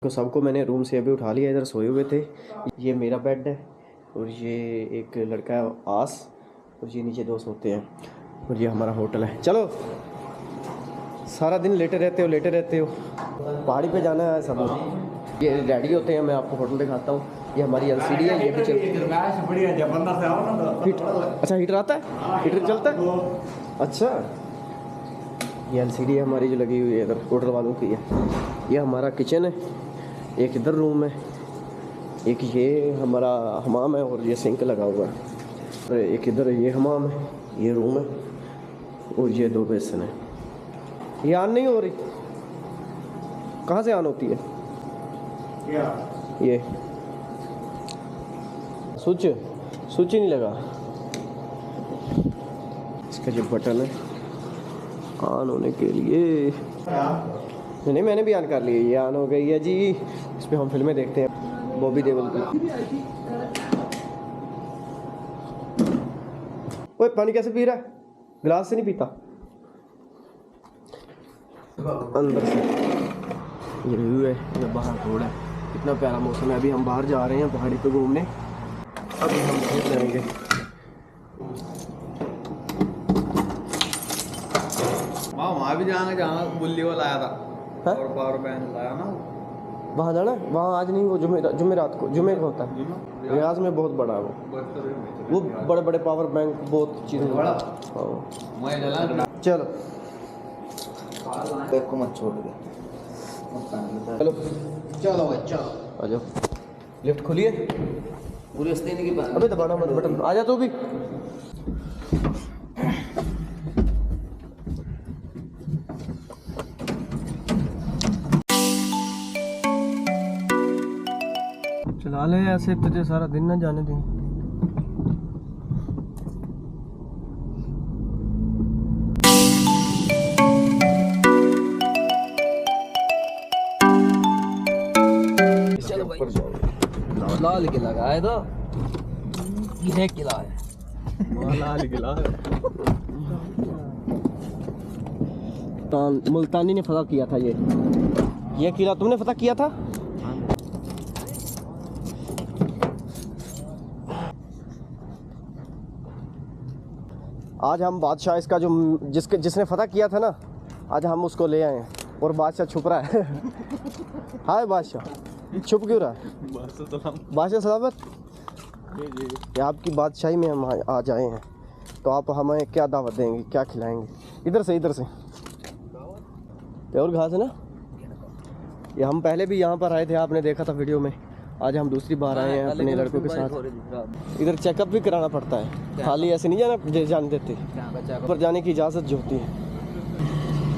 तो सबको मैंने रूम से अभी उठा लिया, इधर सोए हुए थे। ये मेरा बेड है और ये एक लड़का है आस, और ये नीचे दो सोते हैं, और ये हमारा होटल है। चलो सारा दिन लेटे रहते हो। पहाड़ी पे जाना है सब। ये रेडी होते हैं, मैं आपको होटल दिखाता हूँ। ये हमारी एलसीडी है, ये भी चलती है। अच्छा हीटर आता है, हीटर चलता है। अच्छा ये एलसीडी है हमारी जो लगी हुई है इधर, होटल वालों की है। ये हमारा किचन है, एक इधर रूम है, एक ये हमारा हमाम है और ये सिंक लगा हुआ है, और एक इधर ये हमाम है, ये रूम है, और ये दो बेसन है। ये ऑन नहीं हो रही, कहाँ से ऑन होती है? ये स्विच ही नहीं लगा। इसका जो बटन है ऑन होने के लिए, नहीं मैंने भी ऑन कर लिया, ये ऑन हो गई है जी। इस पर हम फिल्में देखते हैं बॉबी देओल की। ओए पानी कैसे पी रहा है? गिलास से नहीं पीता, अंदर से। ये व्यू है, ये बाहर रोड है, कितना प्यारा मौसम है। अभी हम बाहर जा रहे हैं पहाड़ी पे घूमने, अभी हम घूम जाएंगे। वहाँ भी जाएंगे जहाँ बुल्ली वाला आया था। हाँ? और पावर बैंक लाया ना, वहाँ जाना? वहाँ आज नहीं, वो जुमेरात को, जुमे को होता है। रियाज में बहुत बड़ा है वो बड़े बड़े पावर बैंक बहुत चीज़ें बड़ा। चलो को मत छोड़ दे। चलो चलो भाई चलो, आ जाओ। लिफ्ट खोलिए, पूरी हस्ती नहीं की बात। अबे दबाना मत बटन, आ जा तू भी। चला ले ऐसे, तुझे सारा दिन ना जाने दें। चलो भाई, लाल किला का है तो ये किला है, लाल किला है। मुल्तानी ने फतह किया था ये किला तुमने फतह किया था? आज हम बादशाह इसका जो जिसने फतह किया था ना, आज हम उसको ले आए हैं, और बादशाह छुप रहा है। हाय बादशाह, छुप क्यों रहा है? बादशाह सलामत। ये आपकी बादशाही में हम आज आए हैं, तो आप हमें क्या दावत देंगे, क्या खिलाएंगे? इधर से प्योर घास है ना ये। हम पहले भी यहाँ पर आए थे, आपने देखा था वीडियो में। आज हम दूसरी बार आए हैं अपने लड़कों के साथ। इधर चेकअप भी कराना पड़ता है, खाली ऐसे नहीं जाने देते, पर जाने की इजाज़त जो होती है।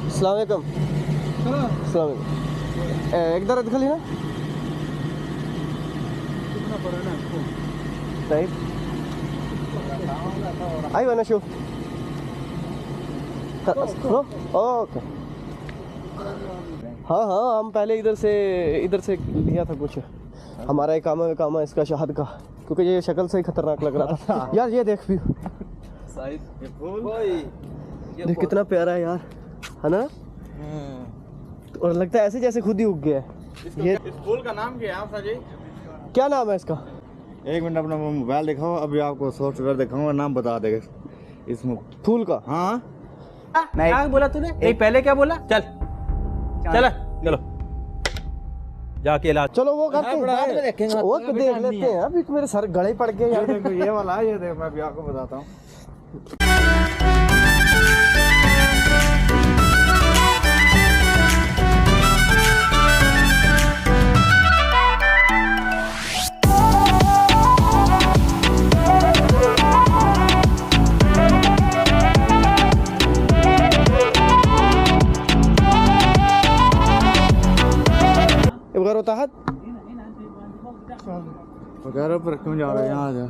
अस्सलाम वालेकुम। एक दर दिखा लेना नहीं आई वाना शो। ओके हाँ हम पहले इधर से लिया था कुछ। हमारा एक कामा इसका शहद का, क्योंकि ये शक्ल से ही खतरनाक लग रहा था। यार ये देख भी, देख कितना प्यारा है यार, है ना? और लगता है ऐसे जैसे खुद ही उग गया है। ये इस फूल का नाम क्या है जी? क्या नाम है इसका? एक मिनट अपना मोबाइल दिखाओ, अभी आपको सॉफ्टवेयर दिखाऊंगा, नाम बता देगा इस फूल का। हाँ क्या बोला तूने? नहीं पहले क्या बोला? चल जाके इलाज। चलो वो करते हैं, वो देख लेते हैं। अभी मेरे सर गले पड़ गए यार। देखो ये वाला, ये देखो मैं अभी आपको बताता हूँ। वगैरह पर क्यों जा रहे हैं? यहाँ आ जाओ।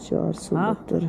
472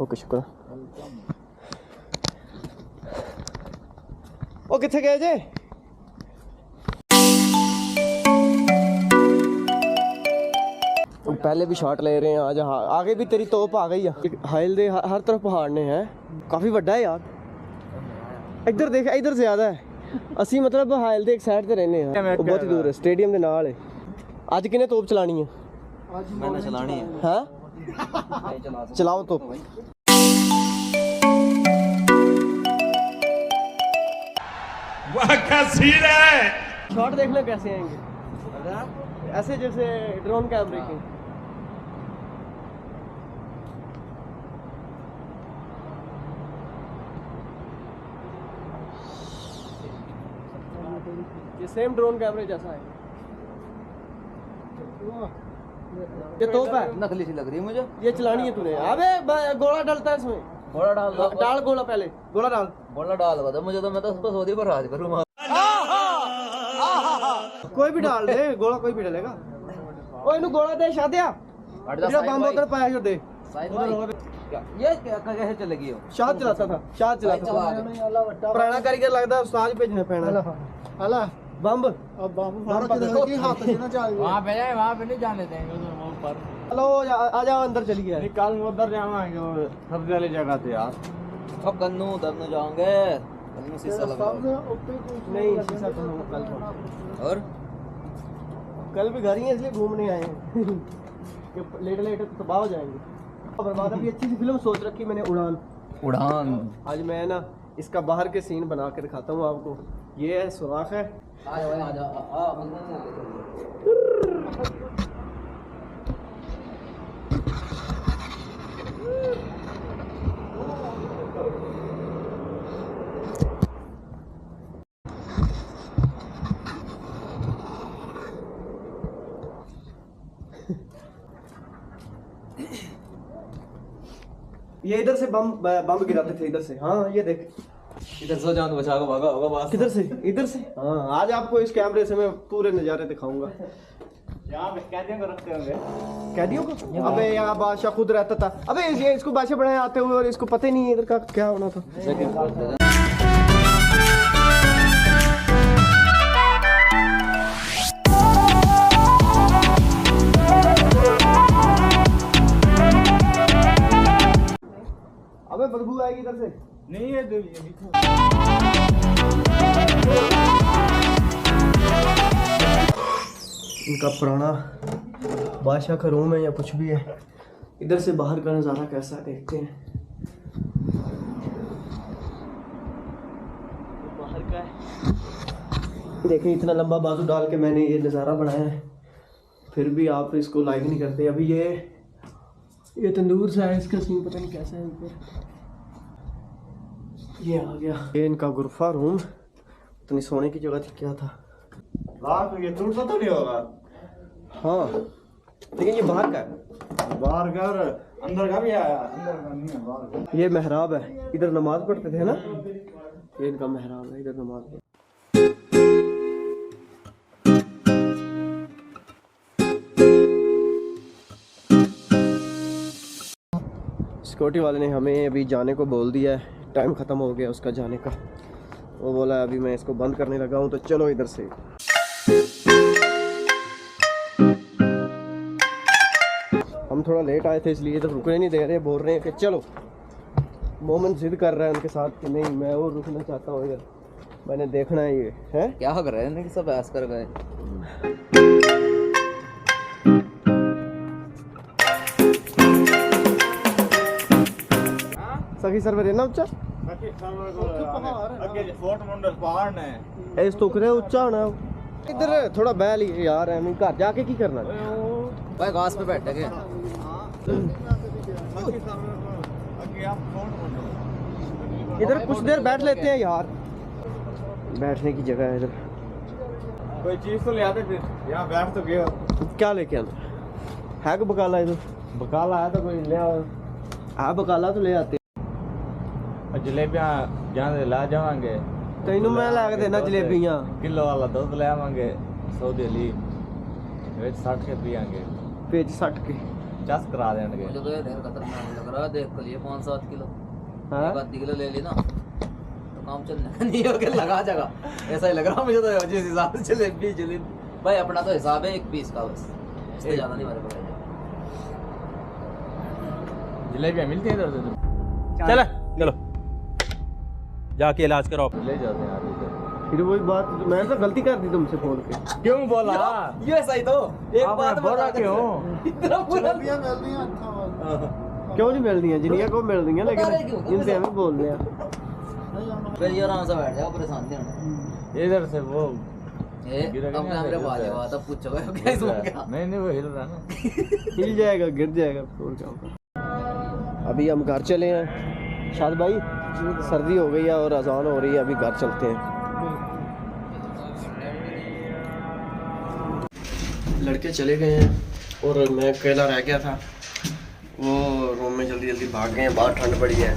ओके शुक्र ओ किथे गए जे पहले भी शॉट ले रहे हैं आज आगे भी तेरी तोप आ गई है हाइल दे हर तरफ पहाड़ ने हैं काफी बड़ा है यार इधर देख इधर ज्यादा है ਅਸੀਂ मतलब ਹਾਇਲ ਦੇ ਇੱਕ ਸਾਈਡ ਤੇ ਰਹਿੰਦੇ ਆ ਉਹ ਬਹੁਤ ਹੀ ਦੂਰ ਹੈ ਸਟੇਡੀਅਮ ਦੇ ਨਾਲ ਹੈ ਅੱਜ ਕਿਨੇ ਤੋਪ ਚਲਾਣੀ ਹੈ आज मैंने चलानी है ਹਾਂ नहीं चला सकता चलाओ तो वाह क्या सीन है। शॉट देखना कैसे आएंगे ऐसे जैसे ड्रोन कैमरे के ये सेम ड्रोन कैमरे जैसा है ये तोप है नकली सी लग रही है मुझे। ये चलानी है तूने अबे गोला डालता है इसमें गोला डाल दो डाल गोला पहले गोला डाल गोला डाल बता मुझे तो मैं तो उसको सऊदी पर राज करूँ कोई भी डाल दे गोला कोई भी डालेगा ओए इन्हें गोला दे शादिया ਜਿਹੜਾ ਬੰਬ ਉਧਰ ਪਾਇਆ ਛੱਡ ਦੇ ये क्या कैसे चलेगी वो शाद चलाता था शाद चलाता था पुराना कारीगर लगता उस्ताद भेजना पैना हला बम्ब अब बम्ब की हाथ से ना चल वहां पे नहीं जाने देंगे वहां पर चलो आ जाओ अंदर चलिए कल उधर जावांगे सबसे वाली जगह थे यार अब कन्नू उधर न जाओगे कन्नू शीशा लगा नहीं शीशा तो कल और कल भी घर ही है इसलिए घूमने आए हैं कि लेट लेट तबाह हो जाएंगे बर्बाद अभी अच्छी सी फिल्म सोच रखी मैंने उड़ान आज मैं ना इसका बाहर के सीन बना के दिखाता हूँ आपको ये है सुराख है आ जा ये इधर से बम बम गिराते थे इधर से हाँ ये देख इधर से जान बचा के भागा होगा बस किधर से इधर से हाँ आज आपको इस कैमरे से मैं पूरे नज़ारे दिखाऊंगा यहाँ पे कैदियों को रखते होंगे कैदियों को अबे यहाँ बादशाह खुद रहता था अबे ये इसको बादशाह बनाए आते हुए और इसको पता ही नहीं है इधर का क्या होना था अबे बदबू आएगी इधर से नहीं है इनका पुराना बादशाह का रूम है या कुछ भी है इधर से बाहर का नज़ारा कैसा है देखते हैं बाहर का है देखें इतना लंबा बाजू डाल के मैंने ये नज़ारा बनाया है फिर भी आप इसको लाइक नहीं करते अभी ये तंदूर सा है इसका सीन पता नहीं कैसा है ऊपर ये आ गया ये इनका गुरफा रूम इतनी सोने की जगह थी क्या था रात में ये टूटता तो नहीं होगा हाँ लेकिन ये बाहर का है बाहर का और अंदर का भी आया अंदर का नहीं है बाहर का ये मेहराब है इधर नमाज पढ़ते थे ना ये इनका मेहराब है इधर नमाज पढ़ते सिक्योरिटी वाले ने हमें अभी जाने को बोल दिया है टाइम ख़त्म हो गया उसका जाने का वो बोला अभी मैं इसको बंद करने लगा हूँ तो चलो इधर से हम थोड़ा लेट आए थे इसलिए तो रुकने नहीं दे रहे बोल रहे हैं कि चलो मोमन जिद कर रहा है उनके साथ कि नहीं मैं और रुकना चाहता हूँ इधर मैंने देखना है ये है क्या कर रहे हैं कि सब ऐस कर गए सखी सर्वे रहना उच्चा फोर्ट मंडल पहाड़ ने इस तो करे उच्चा होना इधर थोड़ा बैल ही यार है घर जाके की करना भाई घास पे बैठे गए इधर कुछ देर बैठ लेते हैं यार बैठने की जगह है इधर कोई चीज तो ले आते फिर यहाँ बैठ तो गए क्या लेके आना है कि बकाला इधर बकाला है तो कोई ले आओ आप बकाला तो ले आते जलेबियां जहाँ से ला जावांगे तैनू मैं ला के देना जलेबियां किलो वाला दूध ले आवांगे 100 दी ली ਵਿੱਚ 60 के पियांगे पेज 60 के 50 करा देंगे मुझे तो ये ढेर खतरनाक लग रहा है, देख कर लिए 5-7 किलो हाँ? एक आधी किलो ले ली ना तो काम चलने नहीं हो के लगा जगह ऐसा ही लग रहा मुझे तो जिस हिसाब से जलेबी भाई अपना तो हिसाब है 1 पीस का बस, इससे ज्यादा नहीं मारे पड़ेगा। जलेबियां मिलती हैं इधर से चल चलो जाके इलाज कराओ। ले जाते हैं यार इधर फिर वही बात मैंने तो गलती कर दी तुमसे फोन पे क्यों बोला ये सही तो एक आपने बात बोला बता क्यों? इतना बुरा क्यों नहीं मिल रही जिनिया को मिल रही है बता रहे क्यों? लेकिन इनसे हमें बोल रहे हैं फिर ये आराम से बैठ जाओ, परेशान नहीं होना। इधर से वो ये गिरा अब नहीं कैमरे आता, बाज गिरता हुआ तब पूछो क्या इसमें क्या नहीं वो हिल रहा ना हिल जाएगा गिर जाएगा फ्लोर के ऊपर। अभी हम घर चले हैं शाद भाई, सर्दी हो गई है और अजान हो रही है, अभी घर चलते हैं। लड़के चले गए हैं और मैं अकेला रह गया था, वो रूम में जल्दी जल्दी भाग गए हैं, बाहर ठंड पड़ी है।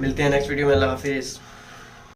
मिलते हैं नेक्स्ट वीडियो में, अल्लाह हाफिज़।